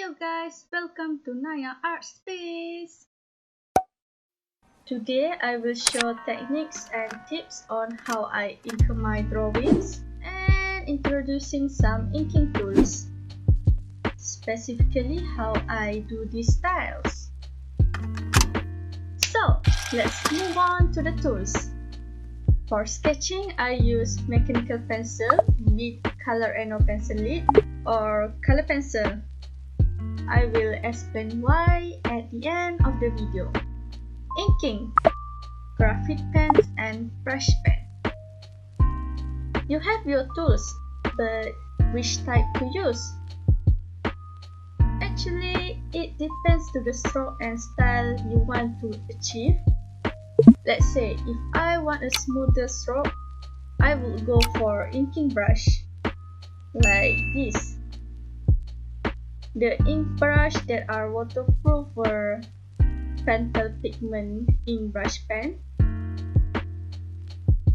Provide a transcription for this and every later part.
Hello guys, welcome to Naya Art Space. Today I will show techniques and tips on how I ink my drawings and introducing some inking tools. Specifically how I do these styles. So let's move on to the tools. For sketching, I use mechanical pencil with color and pencil lead or color pencil. I will explain why at the end of the video. Inking, graphite pens and brush pen. You have your tools, but which type to use? Actually, it depends to the stroke and style you want to achieve. Let's say if I want a smoother stroke, I will go for inking brush, like this. The ink brush that are waterproof were Pentel Pigment ink brush pen,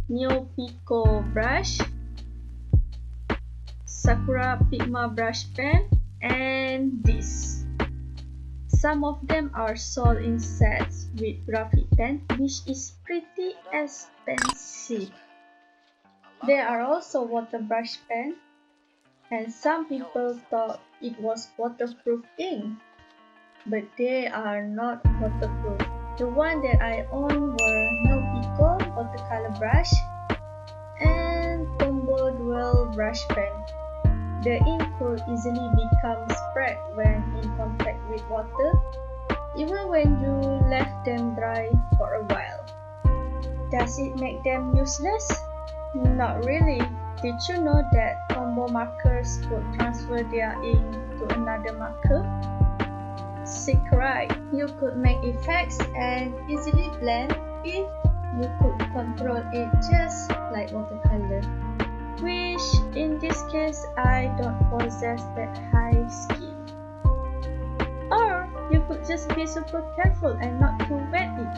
Neo Pico brush, Sakura Pigma brush pen, and this. Some of them are sold in sets with graphite pen, which is pretty expensive. There are also water brush pen, and some people thought it was waterproof ink, but they are not waterproof. The one that I own were Neo Pico watercolor brush and Tombow dual brush pen. The ink could easily become spread when in contact with water, even when you left them dry for a while. Does it make them useless? Not really. Did you know that combo markers could transfer their ink to another marker? Sick, right? You could make effects and easily blend if you could control it just like watercolor. Which in this case I don't possess that high skill. Or you could just be super careful and not to wet it.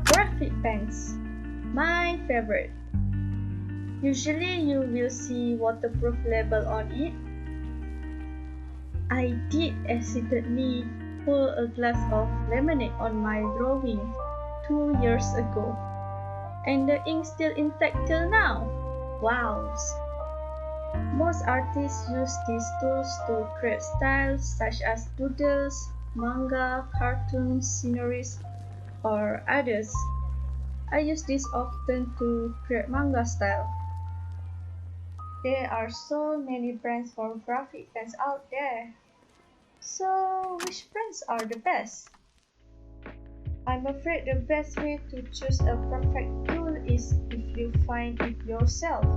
Graphite pens, my favorite. Usually you will see waterproof label on it. I did accidentally pour a glass of lemonade on my drawing 2 years ago, and the ink still intact till now. Wow! Most artists use these tools to create styles such as doodles, manga, cartoons, sceneries, or others. I use this often to create manga style. There are so many brands for graphite pens out there. So, which brands are the best? I'm afraid the best way to choose a perfect tool is if you find it yourself.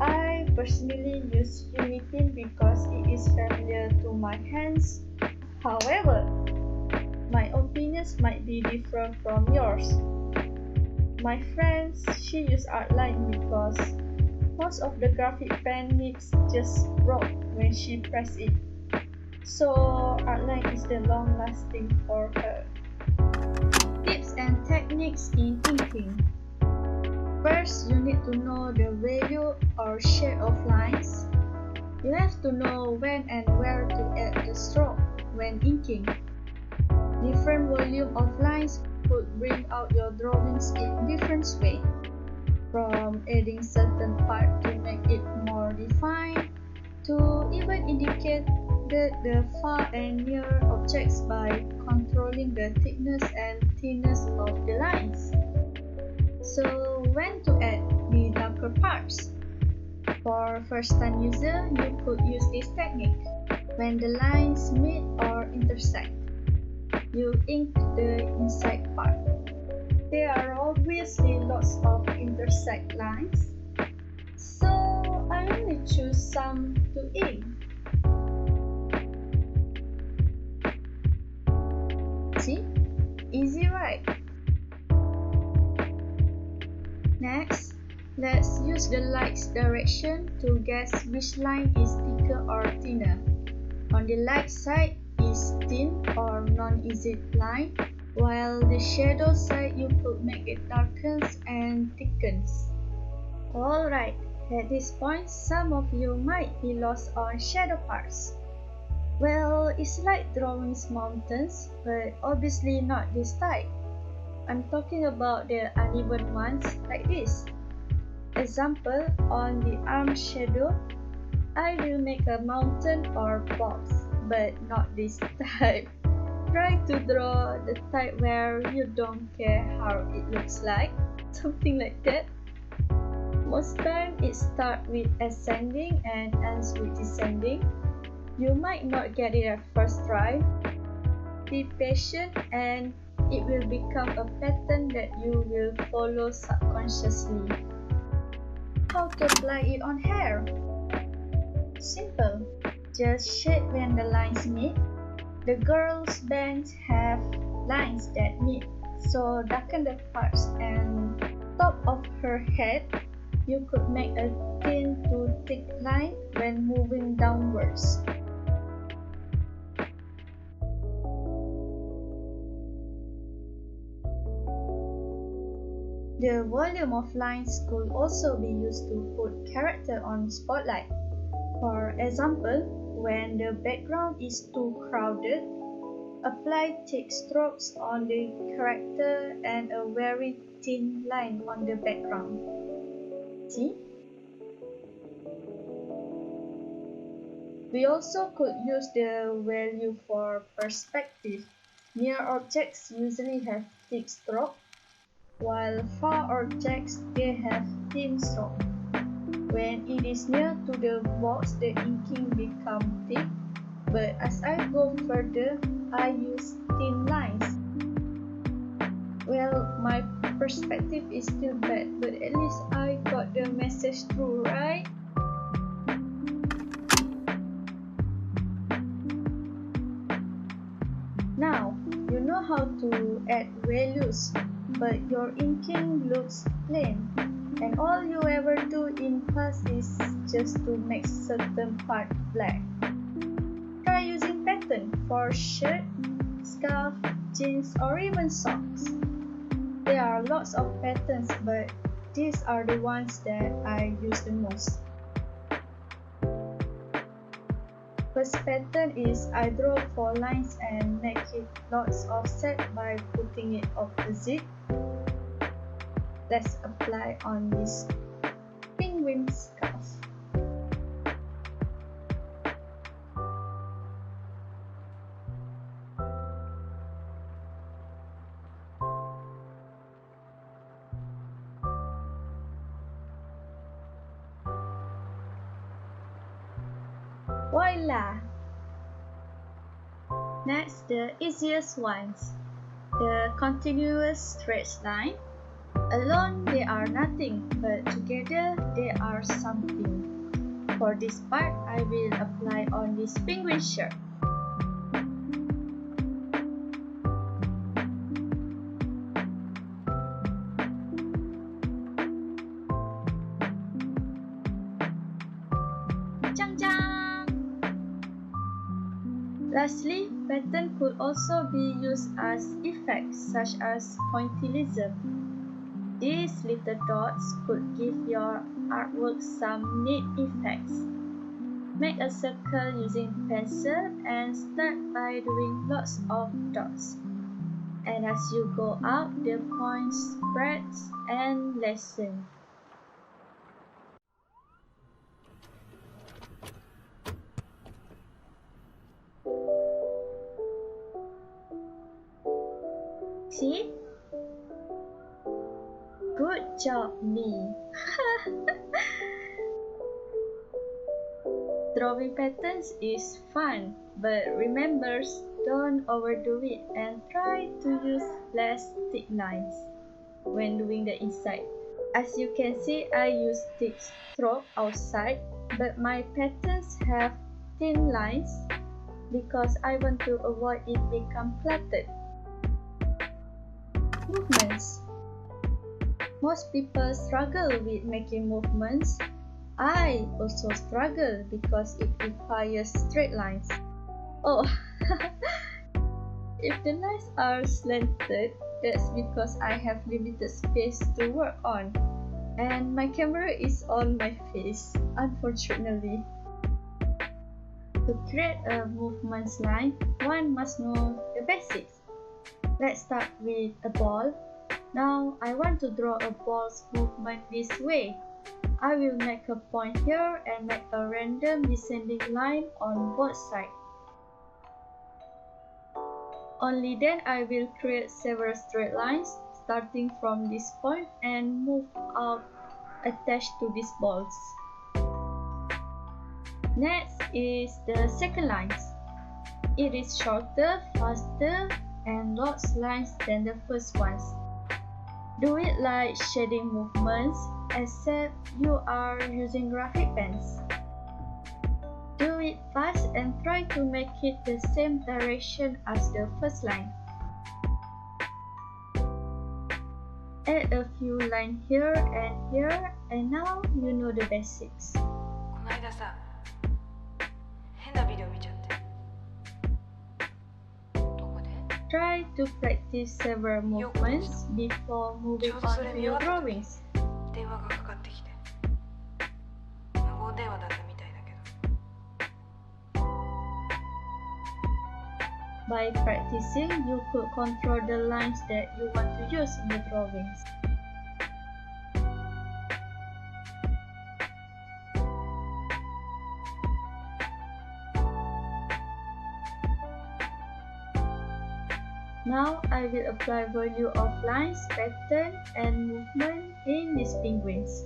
I personally use Unity because it is familiar to my hands. However, my opinions might be different from yours. My friend, she uses Artline because most of the graphite pen nips just broke when she pressed it. So Artline is the long lasting for her. Tips and techniques in inking. First, you need to know the value or shade of lines. You have to know when and where to add the stroke when inking. Different volume of lines could bring out your drawings in different ways. From adding certain part to make it more defined, to even indicate the far and near objects by controlling the thickness and thinness of the lines. So when to add the darker parts? For first-time user, you could use this technique. When the lines meet or intersect, you ink the inside part. There are obviously lots of intersect lines, so I only choose some to ink. See? Easy, right? Next, let's use the light's direction to guess which line is thicker or thinner. On the light side is thin or non-easy line, while the shadow side you could make it darkens and thickens. Alright, at this point some of you might be lost on shadow parts. Well, it's like drawing mountains, but obviously not this type. I'm talking about the uneven ones like this. Example, on the arm shadow, I will make a mountain or box, but not this type. Try to draw the type where you don't care how it looks like, something like that. Most time it starts with ascending and ends with descending. You might not get it at first try. Be patient and it will become a pattern that you will follow subconsciously. How to apply it on hair? Simple. Just shade when the lines meet. The girls' bands have lines that meet, so darken the parts and top of her head. You could make a thin to thick line when moving downwards. The volume of lines could also be used to put character on spotlight. For example, when the background is too crowded, apply thick strokes on the character and a very thin line on the background. See? We also could use the value for perspective. Near objects usually have thick stroke, while far objects they have thin stroke. When it is near to the box, the inking becomes thick, but as I go further, I use thin lines. Well, my perspective is still bad, but at least I got the message through, right? Now, you know how to add values, but your inking looks plain, and all you ever do in class is just to make certain part black. Try using pattern for shirt, scarf, jeans, or even socks. There are lots of patterns, but these are the ones that I use the most. First pattern is I draw 4 lines and make it lots offset by putting it opposite. Let's apply on this penguin scarf. Voila! Next, the easiest ones. The continuous straight line. Alone they are nothing, but together they are something. For this part, I will apply on this penguin shirt. Lastly, pattern could also be used as effects such as pointillism. These little dots could give your artwork some neat effects. Make a circle using pencil and start by doing lots of dots. And as you go up, the point spreads and lessens. See? Good job, me. Drawing patterns is fun, but remember, don't overdo it and try to use less thick lines when doing the inside. As you can see, I use thick stroke outside, but my patterns have thin lines because I want to avoid it become cluttered. Movements. Most people struggle with making movements. I also struggle because it requires straight lines. Oh, if the lines are slanted, that's because I have limited space to work on. And my camera is on my face, unfortunately. To create a movement line, one must know the basics. Let's start with a ball. Now I want to draw a ball's movement this way. I will make a point here and make a random descending line on both sides. Only then I will create several straight lines starting from this point and move out attached to these balls. Next is the second lines. It is shorter, faster, and lots lines than the first ones. Do it like shading movements, except you are using graphic pens. Do it fast and try to make it the same direction as the first line. Add a few lines here, and now you know the basics. この間さ、変なビデオ見ちゃって。どこで？ Try to practice several movements before moving on to your drawings. 電話がかかってきて。無言電話だったみたいだけど。By practicing, you could control the lines that you want to use in the drawings. Now I will apply value of lines, pattern, and movement in these penguins.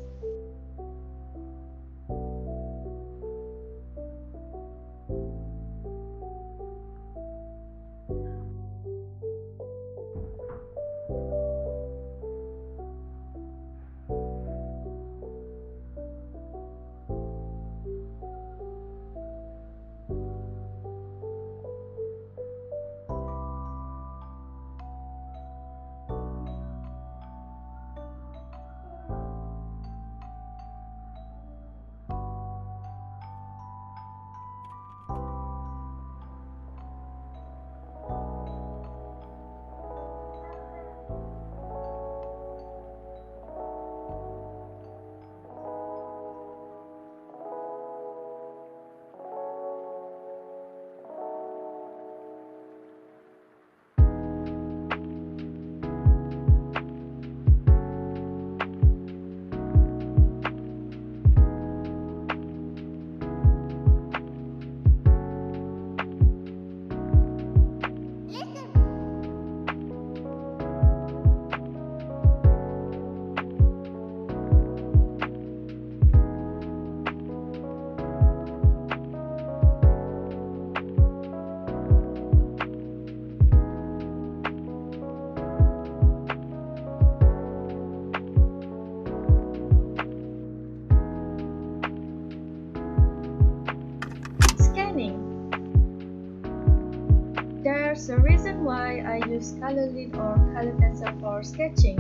There's a reason why I use color lead or color pencil for sketching.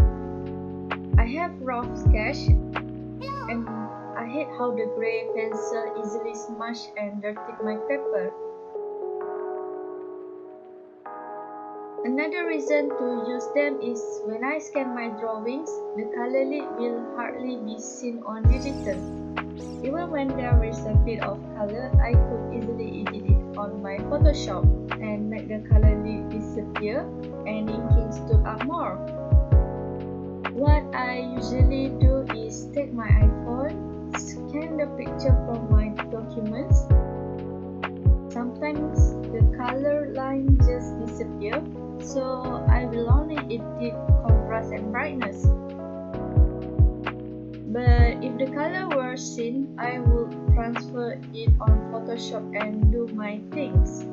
I have rough sketch and I hate how the gray pencil easily smash and dirty my paper. Another reason to use them is when I scan my drawings, the color lead will hardly be seen on digital. Even when there is a bit of color, I could easily edit it on my Photoshop and make the color lead disappear and inking stood out more. What I usually do is take my iPhone, scan the picture from my documents. Sometimes the color line just disappears, so I will only edit contrast and brightness. But if the color were seen, I would transfer it on Photoshop and do my things.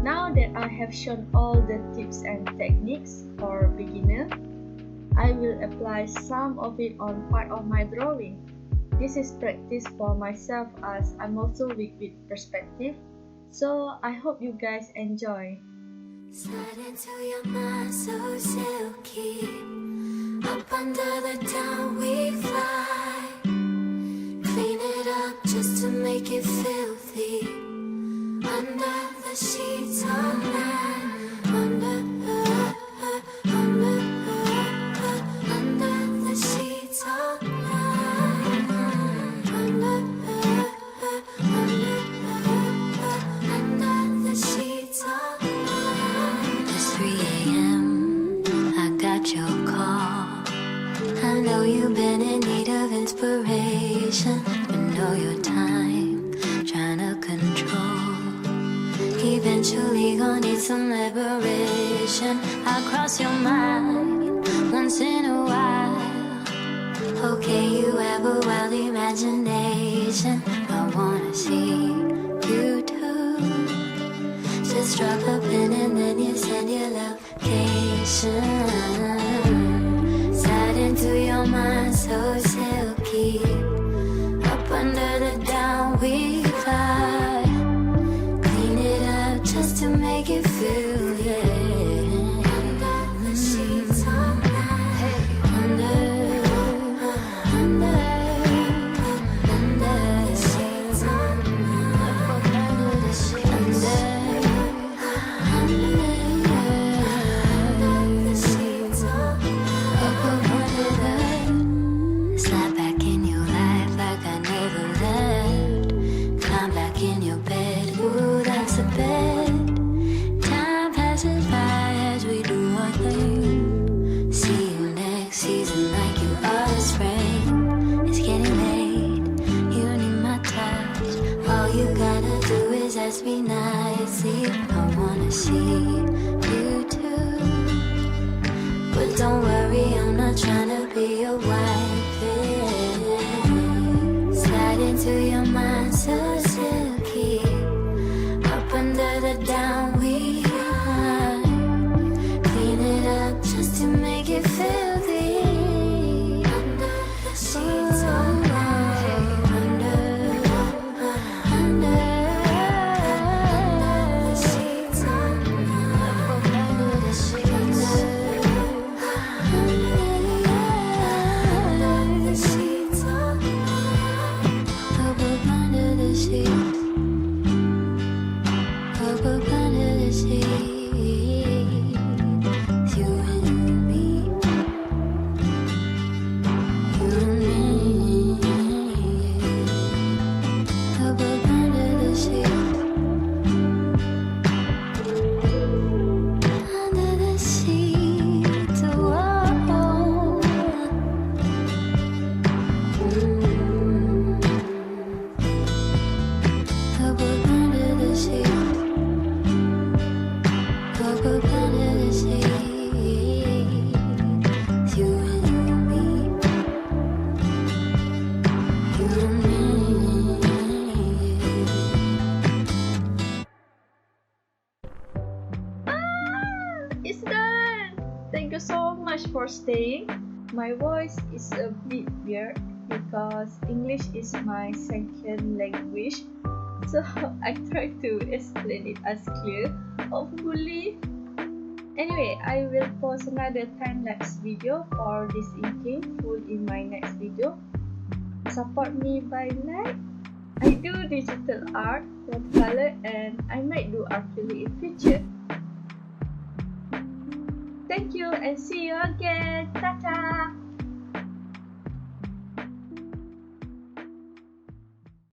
Now that I have shown all the tips and techniques for beginner, I will apply some of it on part of my drawing. This is practice for myself as I'm also weak with perspective, so I hope you guys enjoy. Slide into your mind so silky. Up under the town we fly. Clean it up just to make it filthy. Under the sheets all night. Under the sheets all night. Under all your time, trying to control. Eventually gonna need some liberation. I'll cross your mind once in a while. Okay, you have a wild imagination. I wanna see you too. Just drop a pin and then you send your location. Slide into your mind so silky. Up under the down we fly. Clean it up just to make it feel, yeah. Under the sheets all night. Under the sheets all night. Under the sheets. Slide back in your life like I never left. Climb back in your bed, ooh, that's a bed. Time passes by as we do our thing. See you next season like you are the spring. It's getting late, you need my touch. All you gotta do is ask me nicely. I wanna see you too. But don't worry, I'm not trying to be your wife, yeah. Slide into your mind so silky. Up under the down we hide. Clean it up just to make it filthy. Under the sheets all night. Under the sheets all night. Under the sheets. Under the sheets all night. Up under the sheets. Up under the sheets. You and me. You and me. Up under the sheets. Under the sheets. Whoa. Up under the sheets. Up under the sheets. You and me. You and me. It's done! Thank you so much for staying. My voice is a bit weird because English is my second language. So I try to explain it as clear, hopefully. Anyway, I will post another time-lapse video for this inking full in my next video. Support me by like. I do digital art, watercolor, and I might do acrylic in future. Thank you and see you again. Ta-ta!